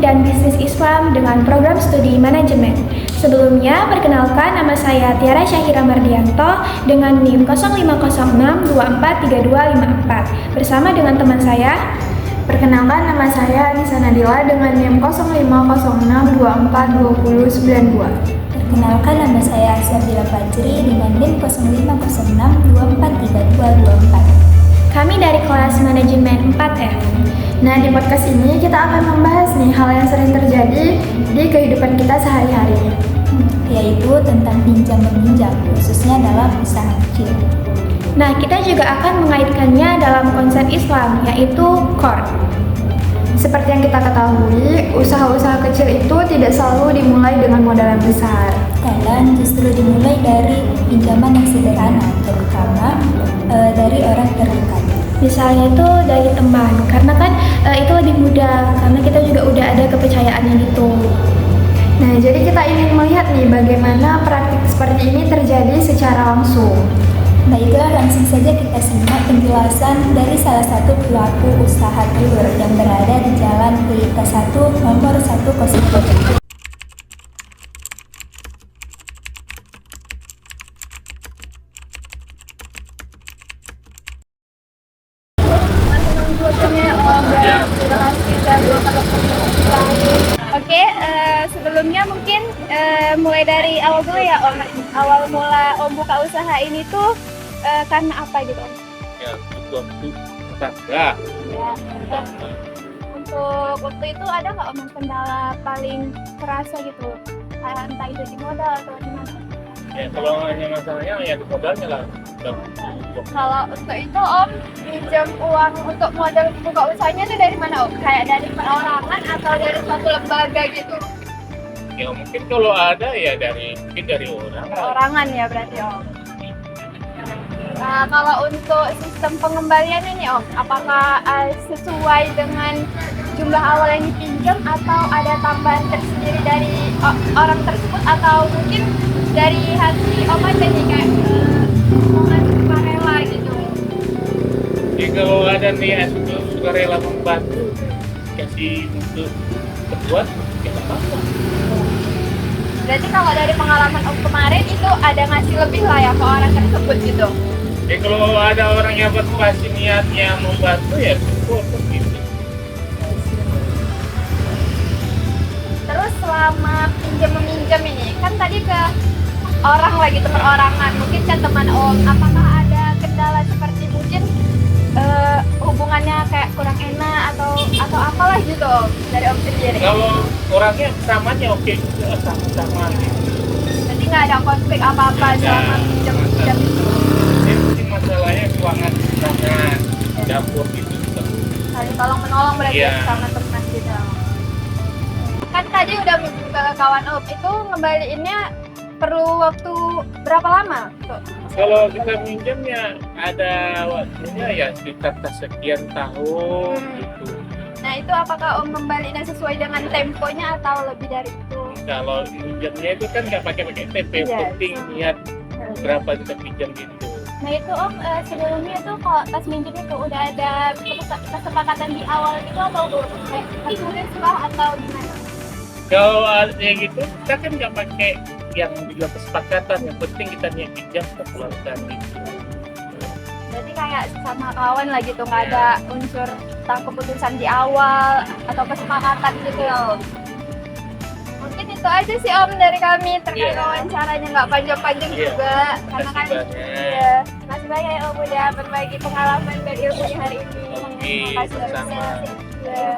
dan Bisnis Islam dengan program studi manajemen. Sebelumnya, perkenalkan nama saya Tiara Syahira Mardianto dengan NIM 0506243254 bersama dengan teman saya. Perkenalkan, nama saya Anissa Nadila dengan NIM 0506242092. Perkenalkan, nama saya Sabila Fajri dengan NIM 0506243224. Kami dari kelas manajemen 4F. Nah, di podcast ini kita akan membahas nih hal yang sering terjadi di kehidupan kita sehari-hari, yaitu tentang pinjam-meminjam, khususnya dalam usaha kecil. Nah, kita juga akan mengaitkannya dalam konsep Islam, yaitu qard. Seperti yang kita ketahui, usaha-usaha kecil itu tidak selalu dimulai dengan modal yang besar. Kadang justru dimulai dari pinjaman yang sederhana, terutama dari orang terdekat. Misalnya itu dari teman, karena kan itu lebih mudah, karena kita juga udah ada kepercayaannya gitu. Nah, jadi kita ingin melihat nih bagaimana praktik seperti ini terjadi secara langsung. Baiklah, langsung saja kita simak penjelasan dari salah satu pelaku usaha telur yang berada di Jalan Pelita 1 nomor 107. Oke, sebelumnya mungkin mulai dari awal dulu ya Om. Awal mula Om buka usaha ini tuh karena apa gitu Om? Ya, untuk waktu tetangga. Ya, untuk waktu itu ada nggak Om kendala paling terasa gitu? Entah itu di modal atau di mana? Ya, kalau hanya masalahnya ya di modalnya lah. Kalau untuk itu Om pinjam uang untuk modal buka usahanya itu dari mana Om? Kayak dari perorangan atau dari suatu lembaga gitu? Ya mungkin kalau ada ya mungkin dari orang. Perorangan ya berarti Om. Nah, kalau untuk sistem pengembalian ini Om, apakah sesuai dengan jumlah awal yang dipinjam atau ada tambahan tersendiri dari orang tersebut atau mungkin dari hati Om aja nih kayak sukarela gitu? Jadi kalau ada niat sukarela membantu kasih untuk berbuat kita apa? Berarti kalau dari pengalaman Om kemarin itu ada ngasih lebih lah ya ke orang tersebut gitu? Jadi kalau ada orang yang pasti niatnya membantu ya support gitu. Terus selama pinjam meminjam ini kan tadi ke orang lagi perorangan, mungkin kan teman Om, apakah ada kendala seperti mungkin hubungannya kayak kurang enak atau apalah gitu Om dari Om sendiri? Kalau orangnya samanya oke sama gitu. Jadi nggak ada konflik apa-apa selama pinjam itu? Ini masalahnya keuangan tangan dapur gitu. Saling tolong menolong berarti Iya. sama teman gitu. Kan tadi udah ke kawan Om, itu ngembaliinnya perlu waktu berapa lama tuh? Kalau kita minjemnya ada waktunya ya sekitar sekian tahun gitu. Nah itu apakah Om ngembaliinnya sesuai dengan temponya atau lebih dari itu? Kalau minjemnya itu kan nggak pakai TP, Iya. penting lihat berapa kita pinjam gitu. Nah itu Om sebelumnya tuh kalau pas minjem itu udah ada kesepakatan di awal itu atau mungkin setelah atau gimana? Kalau ada gitu kita kan nggak pakai yang juga kesepakatan, yang penting kita niat pinjam kita keluarkan gitu. Berarti kayak sama kawan lah gitu, nggak ada unsur tentang keputusan di awal atau kesepakatan gitu ya Om. Mungkin itu aja sih Om dari kami terkait Iya. wawancaranya, nggak panjang-panjang Iya. juga karena kan Makasih banyak. iya. Masih banyak ya Om udah berbagi pengalaman dan ilmunya hari ini. Oke, Makasih sama-sama. ya.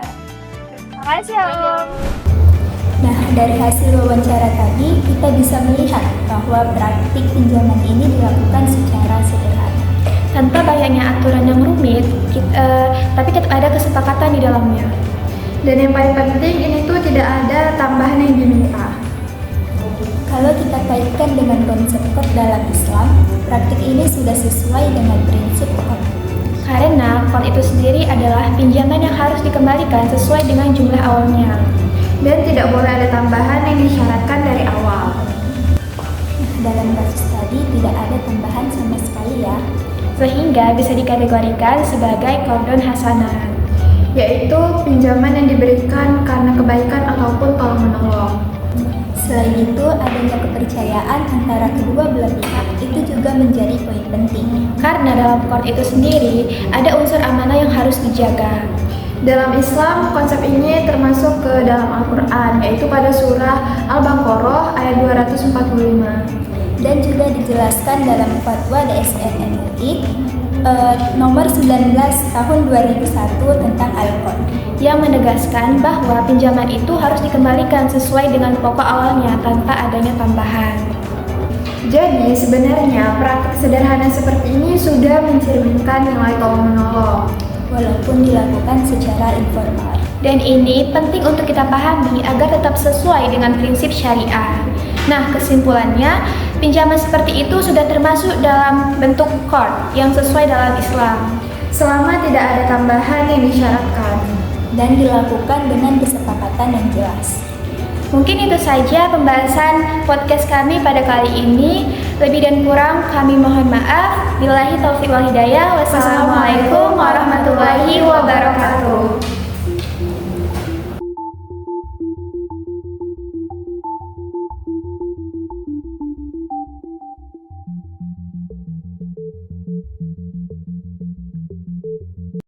Makasih ya Om. Nah, dari hasil wawancara tadi, kita bisa melihat bahwa praktik pinjaman ini dilakukan secara sederhana. Tanpa banyaknya aturan yang rumit, tapi tetap ada kesepakatan di dalamnya. Dan yang paling penting ini tuh tidak ada tambahan yang diminta. Kalau kita kaitkan dengan konsep qard dalam Islam, praktik ini sudah sesuai dengan prinsip qard. Karena qard itu sendiri adalah pinjaman yang harus dikembalikan sesuai dengan jumlah awalnya. Dan tidak boleh ada tambahan yang disyaratkan dari awal. Nah, dalam kasus tadi tidak ada tambahan sama sekali ya. Sehingga bisa dikategorikan sebagai qardun hasanah. Yaitu pinjaman yang diberikan karena kebaikan kepercayaan antara kedua belah pihak itu juga menjadi poin penting. Karena dalam qard itu sendiri ada unsur amanah yang harus dijaga. Dalam Islam, konsep ini termasuk ke dalam Al-Quran, yaitu pada surah Al-Baqarah ayat 245. Dan juga dijelaskan dalam Fatwa DSN MUI nomor 19 tahun 2001 tentang Al-Qard Yang menegaskan bahwa pinjaman itu harus dikembalikan sesuai dengan pokok awalnya tanpa adanya tambahan. Jadi, sebenarnya praktik sederhana seperti ini sudah mencerminkan nilai tolong-menolong. walaupun dilakukan secara informal. Dan ini penting untuk kita pahami agar tetap sesuai dengan prinsip syariah. Nah, kesimpulannya, pinjaman seperti itu sudah termasuk dalam bentuk qard yang sesuai dalam Islam. Selama tidak ada tambahan yang disyaratkan. Dan dilakukan dengan kesepakatan yang jelas. Mungkin itu saja pembahasan podcast kami pada kali ini. Lebih dan kurang kami mohon maaf. Billahi taufiq wal hidayah. Wassalamualaikum warahmatullahi wabarakatuh.